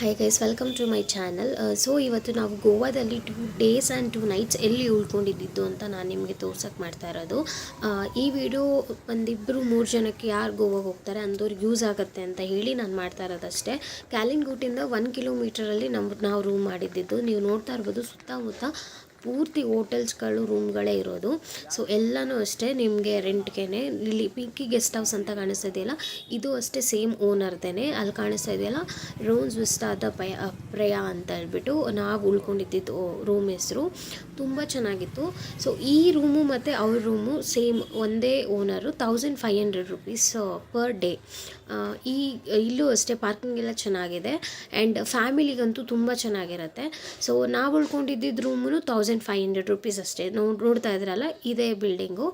Hi guys, welcome to my channel. So ಇವತ್ತು ನಾವು ಗೋವಾದಲ್ಲಿ 2 ಡೇಸ್ ಆ್ಯಂಡ್ 2 ನೈಟ್ಸ್ ಎಲ್ಲಿ ಉಳ್ಕೊಂಡಿದ್ದು ಅಂತ ನಾನು ನಿಮಗೆ ತೋರ್ಸಕ್ಕೆ ಮಾಡ್ತಾ ಇರೋದು. ಈ ವಿಡಿಯೋ ಒಂದಿಬ್ಬರು 3 ಜನಕ್ಕೆ ಯಾರು ಗೋವಾಗೆ ಹೋಗ್ತಾರೆ ಅಂದವ್ರಿಗೆ ಯೂಸ್ ಆಗುತ್ತೆ ಅಂತ ಹೇಳಿ ನಾನು ಮಾಡ್ತಾ ಇರೋದಷ್ಟೇ. ಕ್ಯಾಲಿನ್ಗೂಟಿಂದ 1 ಕಿಲೋಮೀಟರಲ್ಲಿ ನಾವು ರೂಮ್ ಮಾಡಿದ್ದು. ನೀವು ನೋಡ್ತಾ ಇರ್ಬೋದು ಸುತ್ತಮುತ್ತ ಪೂರ್ತಿ ಹೋಟೆಲ್ಸ್ಗಳು, ರೂಮ್ಗಳೇ ಇರೋದು. ಸೊ ಎಲ್ಲನೂ ಅಷ್ಟೇ ನಿಮಗೆ ರೆಂಟ್ಗೆ. ಇಲ್ಲಿ ಪಿಂಕಿ ಗೆಸ್ಟ್ ಹೌಸ್ ಅಂತ ಕಾಣಿಸ್ತಾ ಇದೆಯಲ್ಲ, ಇದು ಅಷ್ಟೇ ಸೇಮ್ ಓನರ್ದೇನೆ. ಅಲ್ಲಿ ಕಾಣಿಸ್ತಾ ಇದೆಯಲ್ಲ ರೋನ್ಸ್ ವಿಸ್ಟಾದ ಪ್ರಯಾ ಅಂತ ಹೇಳ್ಬಿಟ್ಟು ನಾವು ಉಳ್ಕೊಂಡಿದ್ದು ರೂಮ್ ಹೆಸರು. ತುಂಬ ಚೆನ್ನಾಗಿತ್ತು. ಸೊ ಈ ರೂಮು ಮತ್ತು ಅವ್ರ ರೂಮು ಸೇಮ್ ಒಂದೇ ಓನರು. 1500 rupees per day. ಇಲ್ಲೂ ಅಷ್ಟೇ ಪಾರ್ಕಿಂಗ್ ಎಲ್ಲ ಚೆನ್ನಾಗಿದೆ ಆ್ಯಂಡ್ ಫ್ಯಾಮಿಲಿಗಂತೂ ತುಂಬ ಚೆನ್ನಾಗಿರುತ್ತೆ. ಸೊ ನಾವು ಉಳ್ಕೊಂಡಿದ್ದ ರೂಮು 1500 ರುಪೀಸ್ ಅಷ್ಟೇ. ನೋಡ್ತಾ ಇದ್ರಲ್ಲ, ಇದೇ ಬಿಲ್ಡಿಂಗು.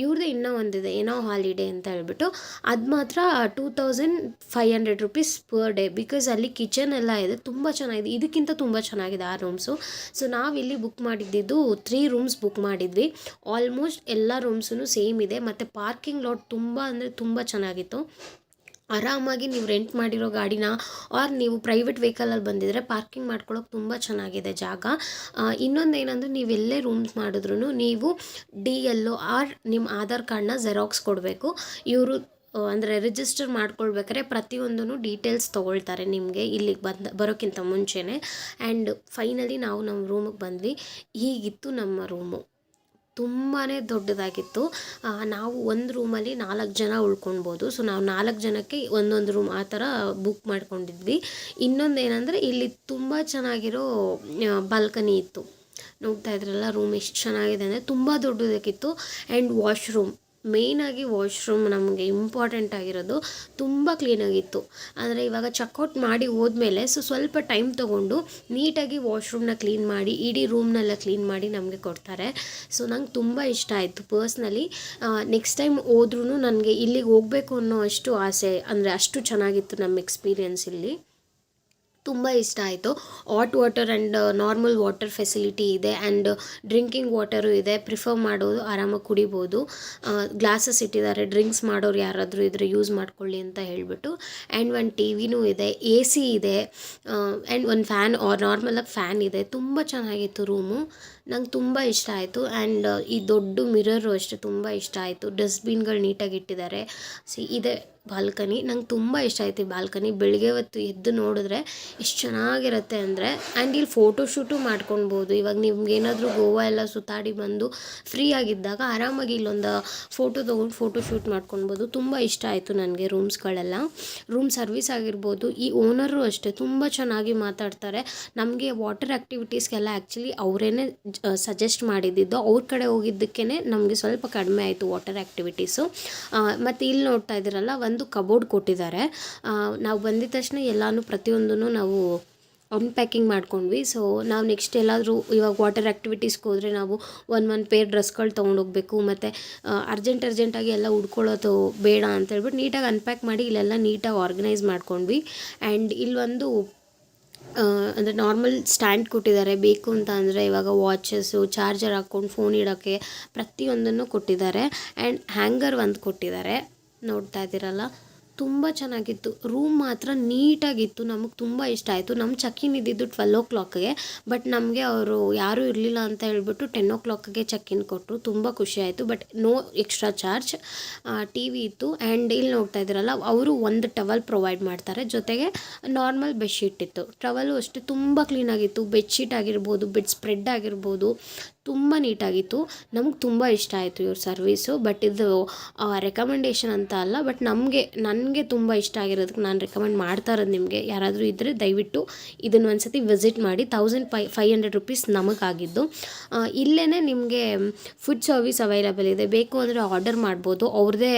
ಇವ್ರದ್ದೇ ಇನ್ನೂ ಒಂದಿದೆ, ಏನೋ ಹಾಲಿಡೇ ಅಂತ ಹೇಳ್ಬಿಟ್ಟು, ಅದು ಮಾತ್ರ 2500 ರುಪೀಸ್ ಪರ್ ಡೇ. ಬಿಕಾಸ್ ಅಲ್ಲಿ ಕಿಚನ್ ಎಲ್ಲ ಇದೆ, ತುಂಬ ಚೆನ್ನಾಗಿದೆ. ಇದಕ್ಕಿಂತ ತುಂಬ ಚೆನ್ನಾಗಿದೆ ಆ ರೂಮ್ಸು. ಸೊ ನಾವಿಲ್ಲಿ ಬುಕ್ ಮಾಡಿದ್ದು 3 ರೂಮ್ಸ್ ಬುಕ್ ಮಾಡಿದ್ವಿ. ಆಲ್ಮೋಸ್ಟ್ ಎಲ್ಲ ರೂಮ್ಸೂ ಸೇಮ್ ಇದೆ. ಮತ್ತು ಪಾರ್ಕಿಂಗ್ ಲಾಟ್ ತುಂಬ ಅಂದರೆ ತುಂಬ ಚೆನ್ನಾಗಿತ್ತು. ಆರಾಮಾಗಿ ನೀವು ರೆಂಟ್ ಮಾಡಿರೋ ಗಾಡಿನ ಆರ್ ನೀವು ಪ್ರೈವೇಟ್ ವೆಹಿಕಲಲ್ಲಿ ಬಂದಿದ್ದರೆ ಪಾರ್ಕಿಂಗ್ ಮಾಡ್ಕೊಳ್ಳೋಕೆ ತುಂಬ ಚೆನ್ನಾಗಿದೆ ಜಾಗ. ಇನ್ನೊಂದು ಏನಂದರೆ, ನೀವು ಎಲ್ಲೇ ರೂಮ್ಸ್ ಮಾಡಿದ್ರೂ ನೀವು DL ಆರ್ ನಿಮ್ಮ ಆಧಾರ್ ಕಾರ್ಡ್ನ ಜೆರಾಕ್ಸ್ ಕೊಡಬೇಕು. ಇವರು ಅಂದರೆ ರಿಜಿಸ್ಟರ್ ಮಾಡ್ಕೊಳ್ಬೇಕಾದ್ರೆ ಪ್ರತಿಯೊಂದೂ ಡೀಟೇಲ್ಸ್ ತೊಗೊಳ್ತಾರೆ ನಿಮಗೆ ಇಲ್ಲಿಗೆ ಬರೋಕ್ಕಿಂತ ಮುಂಚೆನೇ. ಆ್ಯಂಡ್ ಫೈನಲಿ ನಾವು ನಮ್ಮ ರೂಮಿಗೆ ಬಂದ್ವಿ. ಹೀಗಿತ್ತು ನಮ್ಮ ರೂಮು. ತುಂಬಾ ದೊಡ್ಡದಾಗಿತ್ತು. ನಾವು ಒಂದು ರೂಮಲ್ಲಿ 4 ಜನ ಉಳ್ಕೊಳ್ಬೋದು. ಸೊ ನಾವು 4 ಜನಕ್ಕೆ ಒಂದೊಂದು ರೂಮ್ ಆ ಥರ ಬುಕ್ ಮಾಡ್ಕೊಂಡಿದ್ವಿ. ಇನ್ನೊಂದು ಏನಂದರೆ, ಇಲ್ಲಿ ತುಂಬ ಚೆನ್ನಾಗಿರೋ ಬಾಲ್ಕನಿ ಇತ್ತು. ನೋಡ್ತಾ ಇದ್ರಲ್ಲ ರೂಮ್ ಎಷ್ಟು ಚೆನ್ನಾಗಿದೆ ಅಂದರೆ ತುಂಬ ದೊಡ್ಡದಾಗಿತ್ತು. ಆ್ಯಂಡ್ ವಾಶ್ರೂಮ್, ಮೇಯ್ನಾಗಿ ವಾಶ್ರೂಮ್ ನಮಗೆ ಇಂಪಾರ್ಟೆಂಟ್ ಆಗಿರೋದು. ತುಂಬ ಕ್ಲೀನಾಗಿತ್ತು. ಅಂದರೆ ಇವಾಗ ಚೆಕ್ಔಟ್ ಮಾಡಿ ಹೋದ್ಮೇಲೆ ಸ್ವಲ್ಪ ಟೈಮ್ ತೊಗೊಂಡು ನೀಟಾಗಿ ವಾಶ್ರೂಮ್ನ ಕ್ಲೀನ್ ಮಾಡಿ, ಇಡೀ ರೂಮ್ನೆಲ್ಲ ಕ್ಲೀನ್ ಮಾಡಿ ನಮಗೆ ಕೊಡ್ತಾರೆ. ಸೊ ನಂಗೆ ತುಂಬ ಇಷ್ಟ ಆಯಿತು ಪರ್ಸ್ನಲಿ. ನೆಕ್ಸ್ಟ್ ಟೈಮ್ ಹೋದ್ರೂ ನನಗೆ ಇಲ್ಲಿಗೆ ಹೋಗಬೇಕು ಅನ್ನೋ ಅಷ್ಟು ಆಸೆ. ಅಂದರೆ ಅಷ್ಟು ಚೆನ್ನಾಗಿತ್ತು ನಮ್ಮ ಎಕ್ಸ್ಪೀರಿಯೆನ್ಸ್ ಇಲ್ಲಿ. ತುಂಬ ಇಷ್ಟ ಆಯಿತು. Hot water and normal water facility ಇದೆ. ಆ್ಯಂಡ್ ಡ್ರಿಂಕಿಂಗ್ ವಾಟರು ಇದೆ. ಪ್ರಿಫರ್ ಮಾಡೋದು ಆರಾಮಾಗಿ ಕುಡಿಬೋದು. ಗ್ಲಾಸಸ್ ಇಟ್ಟಿದ್ದಾರೆ, ಡ್ರಿಂಕ್ಸ್ ಮಾಡೋರು ಯಾರಾದರೂ ಇದ್ದರೆ ಯೂಸ್ ಮಾಡ್ಕೊಳ್ಳಿ ಅಂತ ಹೇಳಿಬಿಟ್ಟು. ಆ್ಯಂಡ್ ಒಂದು ಟಿವಿನೂ ಇದೆ, AC ಇದೆ, ಆ್ಯಂಡ್ ಒಂದು ಫ್ಯಾನ್ ನಾರ್ಮಲಾಗಿ ಫ್ಯಾನ್ ಇದೆ. ತುಂಬ ಚೆನ್ನಾಗಿತ್ತು ರೂಮು. ನಂಗೆ ತುಂಬ ಇಷ್ಟ ಆಯಿತು. ಆ್ಯಂಡ್ ಈ ದೊಡ್ಡ ಮಿರರು ಅಷ್ಟೇ ತುಂಬ ಇಷ್ಟ ಆಯಿತು. ಡಸ್ಟ್ಬಿನ್ಗಳು ನೀಟಾಗಿ ಇಟ್ಟಿದ್ದಾರೆ. ಇದೆ ಬಾಲ್ಕನಿ. ನಂಗೆ ತುಂಬ ಇಷ್ಟ ಆಯಿತು ಈ ಬಾಲ್ಕನಿ. ಬೆಳಗ್ಗೆ ಹೊತ್ತು ಎದ್ದು ನೋಡಿದ್ರೆ ಎಷ್ಟು ಚೆನ್ನಾಗಿರುತ್ತೆ ಅಂದರೆ. ಆ್ಯಂಡ್ ಇಲ್ಲಿ ಫೋಟೋಶೂಟು ಮಾಡ್ಕೊಳ್ಬೋದು. ಇವಾಗ ನಿಮ್ಗೇನಾದರೂ ಗೋವಾ ಎಲ್ಲ ಸುತ್ತಾಡಿ ಬಂದು ಫ್ರೀ ಆಗಿದ್ದಾಗ ಆರಾಮಾಗಿ ಇಲ್ಲೊಂದು ಫೋಟೋ ತೊಗೊಂಡು ಫೋಟೋಶೂಟ್ ಮಾಡ್ಕೊಳ್ಬೋದು. ತುಂಬ ಇಷ್ಟ ಆಯಿತು ನನಗೆ ರೂಮ್ಸ್ಗಳೆಲ್ಲ. ರೂಮ್ ಸರ್ವಿಸ್ ಆಗಿರ್ಬೋದು. ಈ ಓನರು ಅಷ್ಟೇ ತುಂಬ ಚೆನ್ನಾಗಿ ಮಾತಾಡ್ತಾರೆ. ನಮಗೆ ವಾಟರ್ ಆ್ಯಕ್ಟಿವಿಟೀಸ್ಗೆಲ್ಲ ಆ್ಯಕ್ಚುಲಿ ಅವರೇ ಸಜೆಸ್ಟ್ ಮಾಡಿದ್ದು. ಅವ್ರ ಕಡೆ ಹೋಗಿದ್ದಕ್ಕೇ ನಮಗೆ ಸ್ವಲ್ಪ ಕಡಿಮೆ ಆಯಿತು ವಾಟರ್ ಆ್ಯಕ್ಟಿವಿಟೀಸು. ಮತ್ತು ಇಲ್ಲಿ ನೋಡ್ತಾ ಇದ್ದೀರಲ್ಲ, ಒಂದು ಕಬೋರ್ಡ್ ಕೊಟ್ಟಿದ್ದಾರೆ. ನಾವು ಬಂದಿದ ತಕ್ಷಣ ಎಲ್ಲನೂ ಪ್ರತಿಯೊಂದೂ ನಾವು ಅನ್ಪ್ಯಾಕಿಂಗ್ ಮಾಡ್ಕೊಂಡ್ವಿ. ಸೊ ನಾವು ನೆಕ್ಸ್ಟ್ ಎಲ್ಲಾದರೂ ಇವಾಗ ವಾಟರ್ ಆ್ಯಕ್ಟಿವಿಟೀಸ್ಗೆ ಹೋದರೆ ನಾವು ಒಂದು ಪೇರ್ ಡ್ರೆಸ್ಗಳು ತೊಗೊಂಡೋಗ್ಬೇಕು. ಮತ್ತು ಅರ್ಜೆಂಟಾಗಿ ಎಲ್ಲ ಉಡ್ಕೊಳ್ಳೋದು ಬೇಡ ಅಂತ ಹೇಳ್ಬಿಟ್ಟು ನೀಟಾಗಿ ಅನ್ಪ್ಯಾಕ್ ಮಾಡಿ ಇಲ್ಲೆಲ್ಲ ನೀಟಾಗಿ ಆರ್ಗನೈಸ್ ಮಾಡ್ಕೊಂಡ್ವಿ. ಆ್ಯಂಡ್ ಇಲ್ಲೊಂದು ಅಂದರೆ ನಾರ್ಮಲ್ ಸ್ಟ್ಯಾಂಡ್ ಕೊಟ್ಟಿದ್ದಾರೆ. ಬೇಕು ಅಂತ ಅಂದರೆ ಇವಾಗ ವಾಚಸ್ಸು, ಚಾರ್ಜರ್ ಹಾಕ್ಕೊಂಡು ಫೋನ್ ಇಡೋಕ್ಕೆ ಪ್ರತಿಯೊಂದನ್ನು ಕೊಟ್ಟಿದ್ದಾರೆ. ಆ್ಯಂಡ್ ಹ್ಯಾಂಗರ್ ಒಂದು ಕೊಟ್ಟಿದ್ದಾರೆ. ನೋಡ್ತಾ ಇದ್ದೀರಲ್ಲ, ತುಂಬ ಚೆನ್ನಾಗಿತ್ತು. ರೂಮ್ ಮಾತ್ರ ನೀಟಾಗಿತ್ತು. ನಮಗೆ ತುಂಬ ಇಷ್ಟ ಆಯಿತು. ನಮ್ಮ ಚೆಕ್-ಇನ್ ಇದ್ದಿದ್ದು 12 o'clockಗೆ. ಬಟ್ ನಮಗೆ ಅವರು ಯಾರೂ ಇರಲಿಲ್ಲ ಅಂತ ಹೇಳ್ಬಿಟ್ಟು 10 o'clockಗೆ ಚೆಕ್-ಇನ್ ಕೊಟ್ಟರು. ತುಂಬ ಖುಷಿ ಆಯಿತು. But no extra charge. TV ಇತ್ತು. ಆ್ಯಂಡ್ ಇಲ್ಲಿ ನೋಡ್ತಾ ಇದ್ದೀರಲ್ಲ, ಅವರು ಒಂದು ಟವಲ್ ಪ್ರೊವೈಡ್ ಮಾಡ್ತಾರೆ. ಜೊತೆಗೆ ನಾರ್ಮಲ್ ಬೆಡ್ಶೀಟ್ ಇತ್ತು. ಟವಲು ಅಷ್ಟೇ ತುಂಬ ಕ್ಲೀನಾಗಿತ್ತು. ಬೆಡ್ಶೀಟ್ ಆಗಿರ್ಬೋದು, ಬೆಡ್ ಸ್ಪ್ರೆಡ್ ಆಗಿರ್ಬೋದು, ತುಂಬ ನೀಟಾಗಿತ್ತು. ನಮಗೆ ತುಂಬ ಇಷ್ಟ ಆಯಿತು ಇವ್ರ ಸರ್ವೀಸು. ಬಟ್ ಇದು ರೆಕಮೆಂಡೇಷನ್ ಅಂತ ಅಲ್ಲ, ಬಟ್ ನನಗೆ ತುಂಬ ಇಷ್ಟ ಆಗಿರೋದಕ್ಕೆ ನಾನು ರೆಕಮೆಂಡ್ ಮಾಡ್ತಾ ಇರೋದು. ನಿಮಗೆ ಯಾರಾದರೂ ಇದ್ದರೆ ದಯವಿಟ್ಟು ಇದನ್ನು ಒಂದು ಸತಿ ವಿಸಿಟ್ ಮಾಡಿ. 1500 ರುಪೀಸ್ ನಮಗಾಗಿದ್ದು. ಇಲ್ಲೇ ನಿಮಗೆ ಫುಡ್ ಸರ್ವಿಸ್ ಅವೈಲಬಲ್ ಇದೆ. ಬೇಕು ಅಂದರೆ ಆರ್ಡರ್ ಮಾಡ್ಬೋದು. ಅವ್ರದ್ದೇ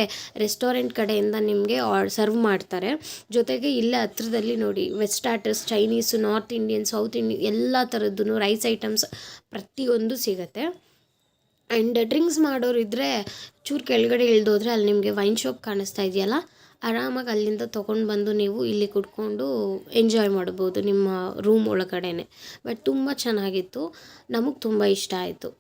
ರೆಸ್ಟೋರೆಂಟ್ ಕಡೆಯಿಂದ ನಿಮಗೆ ಸರ್ವ್ ಮಾಡ್ತಾರೆ. ಜೊತೆಗೆ ಇಲ್ಲೇ ಹತ್ರದಲ್ಲಿ ನೋಡಿ, west starters, Chinese, north Indian, south Indian ಎಲ್ಲ ಥರದ್ದು ರೈಸ್ ಐಟಮ್ಸ್ ಪ್ರತಿಯೊಂದು ಸಿಗುತ್ತೆ. ಆ್ಯಂಡ್ ಡ್ರಿಂಕ್ಸ್ ಮಾಡೋರು ಇದ್ದರೆ ಚೂರು ಕೆಳಗಡೆ ಇಳಿದೋದ್ರೆ ಅಲ್ಲಿ ನಿಮಗೆ ವೈನ್ ಶಾಪ್ ಕಾಣಿಸ್ತಾ ಇದೆಯಲ್ಲ, ಆರಾಮಾಗಿ ಅಲ್ಲಿಂದ ತೊಗೊಂಡು ಬಂದು ನೀವು ಇಲ್ಲಿ ಕುಡ್ಕೊಂಡು ಎಂಜಾಯ್ ಮಾಡ್ಬೋದು ನಿಮ್ಮ ರೂಮ್ ಒಳಗಡೆನೆ. ಬಟ್ ತುಂಬ ಚೆನ್ನಾಗಿತ್ತು. ನಮಗೆ ತುಂಬ ಇಷ್ಟ ಆಯಿತು.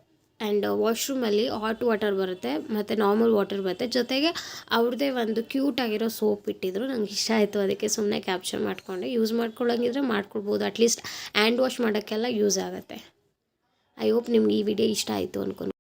ಆ್ಯಂಡ್ ವಾಶ್ರೂಮಲ್ಲಿ ಹಾಟ್ ವಾಟರ್ ಬರುತ್ತೆ ಮತ್ತು ನಾರ್ಮಲ್ ವಾಟರ್ ಬರುತ್ತೆ, ಜೊತೆಗೆ ಅವ್ರದ್ದೇ ಒಂದು ಕ್ಯೂಟ್ ಆಗಿರೋ ಸೋಪ್ ಇಟ್ಟಿದ್ರು. ನಂಗೆ ಇಷ್ಟ ಆಯಿತು, ಅದಕ್ಕೆ ಸುಮ್ಮನೆ ಕ್ಯಾಪ್ಚರ್ ಮಾಡಿಕೊಂಡೆ. ಯೂಸ್ ಮಾಡ್ಕೊಳ್ಳೋಂಗಿದ್ರೆ ಮಾಡ್ಕೊಳ್ಬೋದು, ಅಟ್ಲೀಸ್ಟ್ ಹ್ಯಾಂಡ್ ವಾಶ್ ಮಾಡೋಕ್ಕೆಲ್ಲ ಯೂಸ್ ಆಗುತ್ತೆ. ಐ ಹೋಪ್ ನಿಮ್ಗೆ ಈ ವಿಡಿಯೋ ಇಷ್ಟ ಆಯಿತು ಅನ್ಕೊಂಡು.